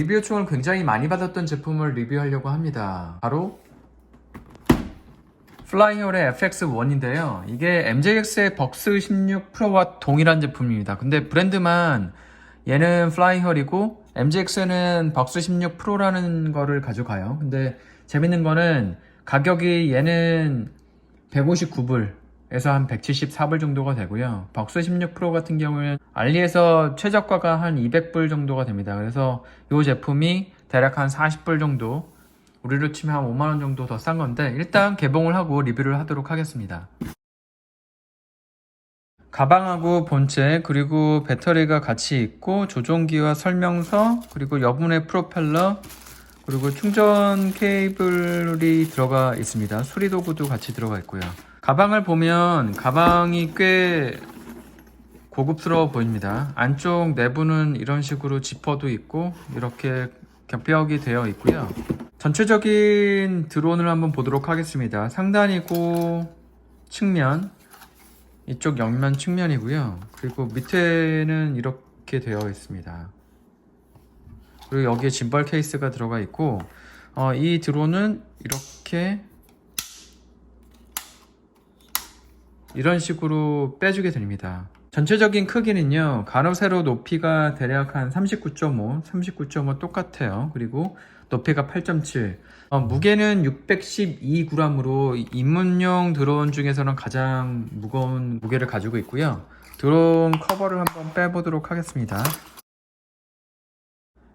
리뷰 요청을 굉장히 많이 받았던 제품을 리뷰하려고 합니다. 바로 플라이홀의 FX1인데요. 이게 MJX의 벅스 16 프로와 동일한 제품입니다. 근데 브랜드만 얘는 플라이홀이고 MJX는 벅스 16 프로라는 거를 가져가요. 근데 재밌는 거는 가격이 얘는 159불에서 한 174불 정도가 되고요. 벅스 16 프로 같은 경우는 알리에서 최저가가 한 200불 정도가 됩니다. 그래서 이 제품이 대략 한 40불 정도, 우리로 치면 한 5만원 정도 더 싼 건데, 일단 개봉을 하고 리뷰를 하도록 하겠습니다. 가방하고 본체, 그리고 배터리가 같이 있고, 조종기와 설명서, 그리고 여분의 프로펠러, 그리고 충전 케이블이 들어가 있습니다. 수리도구도 같이 들어가 있고요. 가방을 보면 가방이 꽤 고급스러워 보입니다. 안쪽 내부는 이런 식으로 지퍼도 있고 이렇게 겹벽이 되어 있고요. 전체적인 드론을 한번 보도록 하겠습니다. 상단이고 측면, 이쪽 옆면 측면이고요. 그리고 밑에는 이렇게 되어 있습니다. 그리고 여기에 짐벌 케이스가 들어가 있고, 이 드론은 이렇게 이런 식으로 빼주게 됩니다. 전체적인 크기는요, 가로 세로 높이가 대략 한 39.5 똑같아요. 그리고 높이가 8.7, 무게는 612g으로 입문용 드론 중에서는 가장 무거운 무게를 가지고 있고요. 드론 커버를 한번 빼보도록 하겠습니다.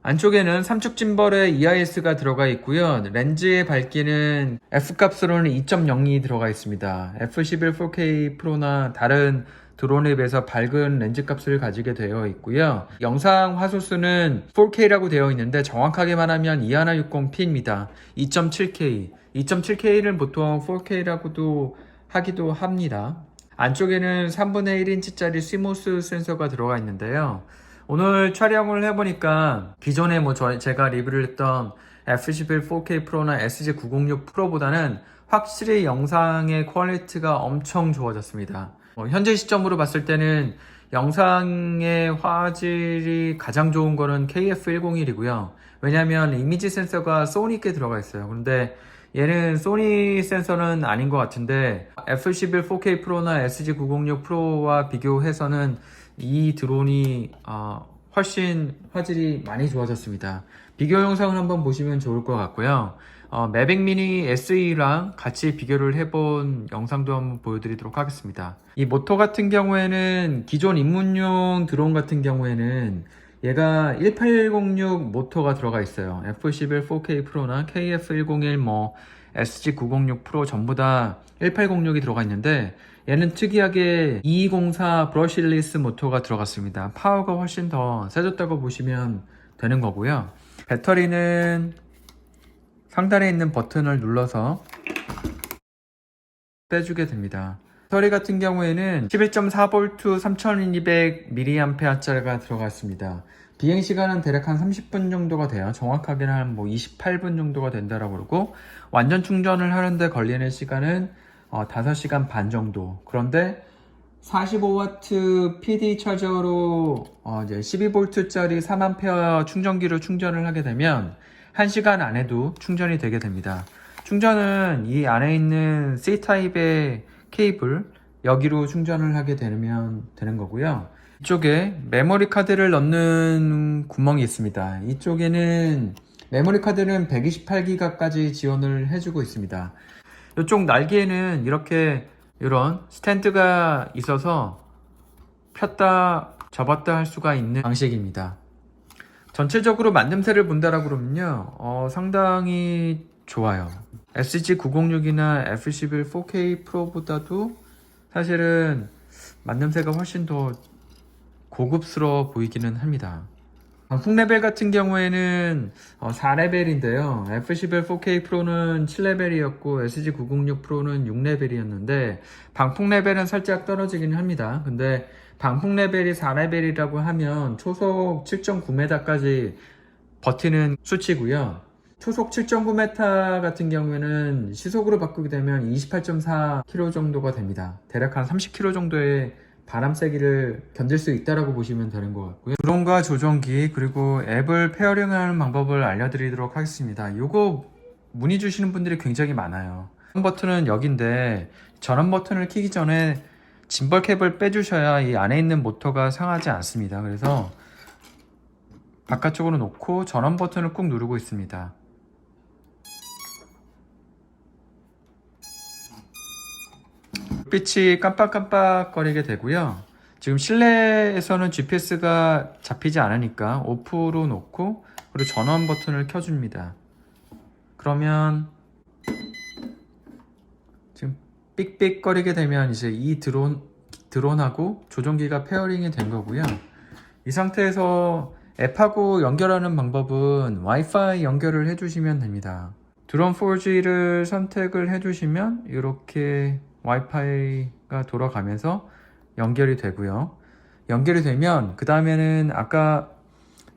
안쪽에는 삼축 짐벌에 EIS가 들어가 있고요. 렌즈의 밝기는 F값으로는 2.02 들어가 있습니다. F11 4K 프로나 다른 드론에 비해서 밝은 렌즈 값을 가지게 되어 있고요. 영상 화소수는 4K라고 되어 있는데 정확하게 말하면 2160p입니다. 2.7K. 2.7K를 보통 4K라고도 하기도 합니다. 안쪽에는 3분의 1인치짜리 CMOS 센서가 들어가 있는데요. 오늘 촬영을 해보니까 기존에 제가 리뷰를 했던 F11 4K 프로나 SG906 프로보다는 확실히 영상의 퀄리티가 엄청 좋아졌습니다. 현재 시점으로 봤을 때는 영상의 화질이 가장 좋은 거는 KF101이고요. 왜냐하면 이미지 센서가 소니께 들어가 있어요. 그런데 얘는 소니 센서는 아닌 것 같은데 F11 4K 프로나 SG906 프로와 비교해서는 이 드론이 훨씬 화질이 많이 좋아졌습니다. 비교 영상을 한번 보시면 좋을 것 같고요. 매빅 미니 SE랑 같이 비교를 해본 영상도 한번 보여드리도록 하겠습니다. 이 모터 같은 경우에는 기존 입문용 드론 같은 경우에는 얘가 1806 모터가 들어가 있어요. F11 4K 프로나 KF101 SG906 프로 전부 다 1806이 들어가 있는데, 얘는 특이하게 2204 브러실리스 모터가 들어갔습니다. 파워가 훨씬 더 세졌다고 보시면 되는 거고요. 배터리는 상단에 있는 버튼을 눌러서 빼주게 됩니다. 배터리 같은 경우에는 11.4V 3200mAh짜리가 들어갔습니다. 비행시간은 대략 한 30분 정도가 돼요. 정확하게는 한 28분 정도가 된다라고 그러고, 완전 충전을 하는데 걸리는 시간은 5시간 반 정도. 그런데 45W PD 차저로 이제 12V짜리 3A 충전기로 충전을 하게 되면 1시간 안에도 충전이 되게 됩니다. 충전은 이 안에 있는 C타입의 케이블, 여기로 충전을 하게 되면 되는 거고요. 이쪽에 메모리 카드를 넣는 구멍이 있습니다. 이쪽에는 메모리 카드는 128기가까지 지원을 해주고 있습니다. 이쪽 날개에는 이렇게 이런 스탠드가 있어서 폈다 접었다 할 수가 있는 방식입니다. 전체적으로 만듦새를 본다라고 그러면요, 상당히 좋아요. SG906이나 F11 4K 프로보다도 사실은 만듦새가 훨씬 더 고급스러워 보이기는 합니다. 방풍 레벨 같은 경우에는 4레벨인데요. F11 4K 프로는 7레벨이었고 SG906 프로는 6레벨이었는데 방풍 레벨은 살짝 떨어지긴 합니다. 근데 방풍 레벨이 4레벨이라고 하면 초속 7.9m까지 버티는 수치고요. 초속 7.9m 같은 경우에는 시속으로 바꾸게 되면 28.4km 정도가 됩니다. 대략 한 30km 정도의 바람 세기를 견딜 수 있다라고 보시면 되는 것 같고요. 드론과 조종기 그리고 앱을 페어링하는 방법을 알려드리도록 하겠습니다. 요거 문의 주시는 분들이 굉장히 많아요. 전원 버튼은 여기인데 전원 버튼을 켜기 전에 짐벌 캡을 빼주셔야 이 안에 있는 모터가 상하지 않습니다. 그래서 바깥쪽으로 놓고 전원 버튼을 꾹 누르고 있습니다. 빛이 깜빡깜빡거리게 되고요. 지금 실내에서는 GPS가 잡히지 않으니까 오프로 놓고 그리고 전원 버튼을 켜줍니다. 그러면 지금 삑삑거리게 되면 이제 이 드론하고 조종기가 페어링이 된 거고요. 이 상태에서 앱하고 연결하는 방법은 와이파이 연결을 해주시면 됩니다. 드론 4G를 선택을 해주시면 이렇게 와이파이가 돌아가면서 연결이 되고요. 연결이 되면 그 다음에는 아까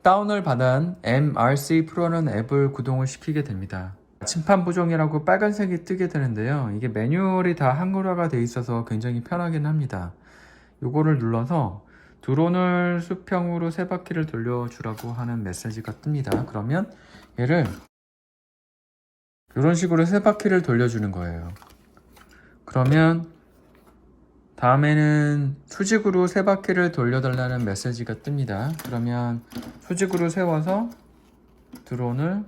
다운을 받은 MRC 프로라는 앱을 구동을 시키게 됩니다. 나침반 보정이라고 빨간색이 뜨게 되는데요. 이게 매뉴얼이 다 한글화가 되어 있어서 굉장히 편하긴 합니다. 요거를 눌러서 드론을 수평으로 3바퀴를 돌려주라고 하는 메시지가 뜹니다. 그러면 얘를 이런 식으로 3바퀴를 돌려주는 거예요. 그러면 다음에는 수직으로 3바퀴를 돌려달라는 메시지가 뜹니다. 그러면 수직으로 세워서 드론을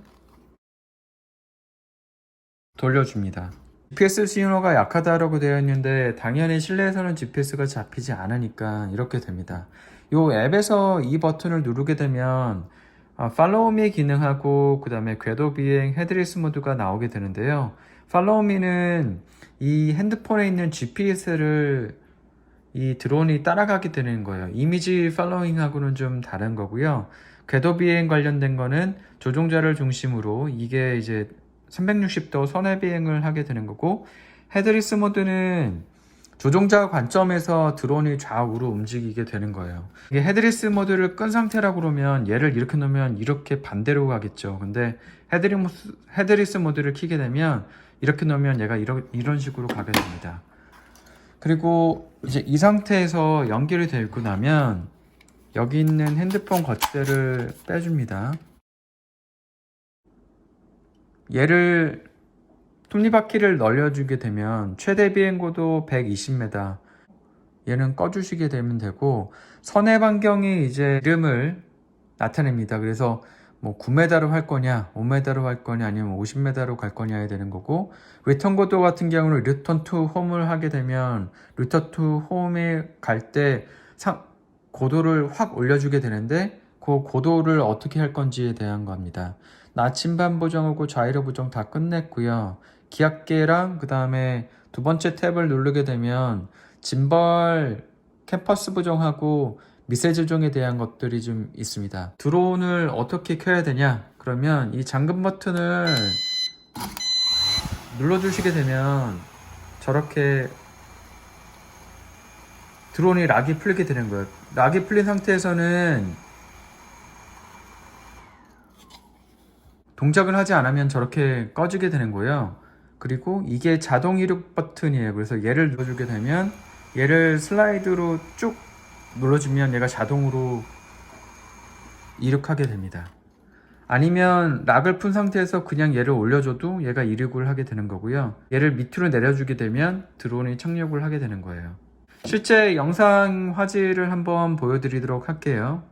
돌려줍니다. GPS 신호가 약하다라고 되어 있는데 당연히 실내에서는 GPS가 잡히지 않으니까 이렇게 됩니다. 이 앱에서 이 버튼을 누르게 되면 Follow Me 기능하고 그 다음에 궤도 비행 헤드리스 모드가 나오게 되는데요. Follow Me는 이 핸드폰에 있는 GPS를 이 드론이 따라가게 되는 거예요. 이미지 팔로잉하고는 좀 다른 거고요. 궤도 비행 관련된 거는 조종자를 중심으로 이게 이제 360도 선회 비행을 하게 되는 거고, 헤드리스 모드는 조종자 관점에서 드론이 좌우로 움직이게 되는 거예요. 이게 헤드리스 모드를 끈 상태라고 그러면 얘를 이렇게 놓으면 이렇게 반대로 가겠죠. 근데 헤드리스 모드를 켜게 되면 이렇게 놓으면 얘가 이런 식으로 가게 됩니다. 그리고 이제 이 상태에서 연결이 되고 나면 여기 있는 핸드폰 거치대를 빼줍니다. 얘를 톱니바퀴를 늘려주게 되면 최대 비행고도 120m, 얘는 꺼주시게 되면 되고, 선해 반경이 이제 이름을 나타냅니다. 그래서 뭐 9m로 할 거냐, 5m로 할 거냐, 아니면 50m로 갈 거냐에 되는 거고, 리턴 고도 같은 경우는 리턴 투 홈을 하게 되면 리턴 투 홈에 갈 때 고도를 확 올려주게 되는데, 그 고도를 어떻게 할 건지에 대한 겁니다. 나침반 보정하고 자이로 보정 다 끝냈고요. 기압계랑 그 다음에 두 번째 탭을 누르게 되면 짐벌 캠퍼스 보정하고 미세 조정에 대한 것들이 좀 있습니다. 드론을 어떻게 켜야 되냐? 그러면 이 잠금 버튼을 눌러주시게 되면 저렇게 드론이 락이 풀리게 되는 거예요. 락이 풀린 상태에서는 동작을 하지 않으면 저렇게 꺼지게 되는 거예요. 그리고 이게 자동 이륙 버튼이에요. 그래서 얘를 눌러주게 되면 얘를 슬라이드로 쭉 눌러주면 얘가 자동으로 이륙하게 됩니다. 아니면 락을 푼 상태에서 그냥 얘를 올려줘도 얘가 이륙을 하게 되는 거고요. 얘를 밑으로 내려주게 되면 드론이 착륙을 하게 되는 거예요. 실제 영상 화질을 한번 보여드리도록 할게요.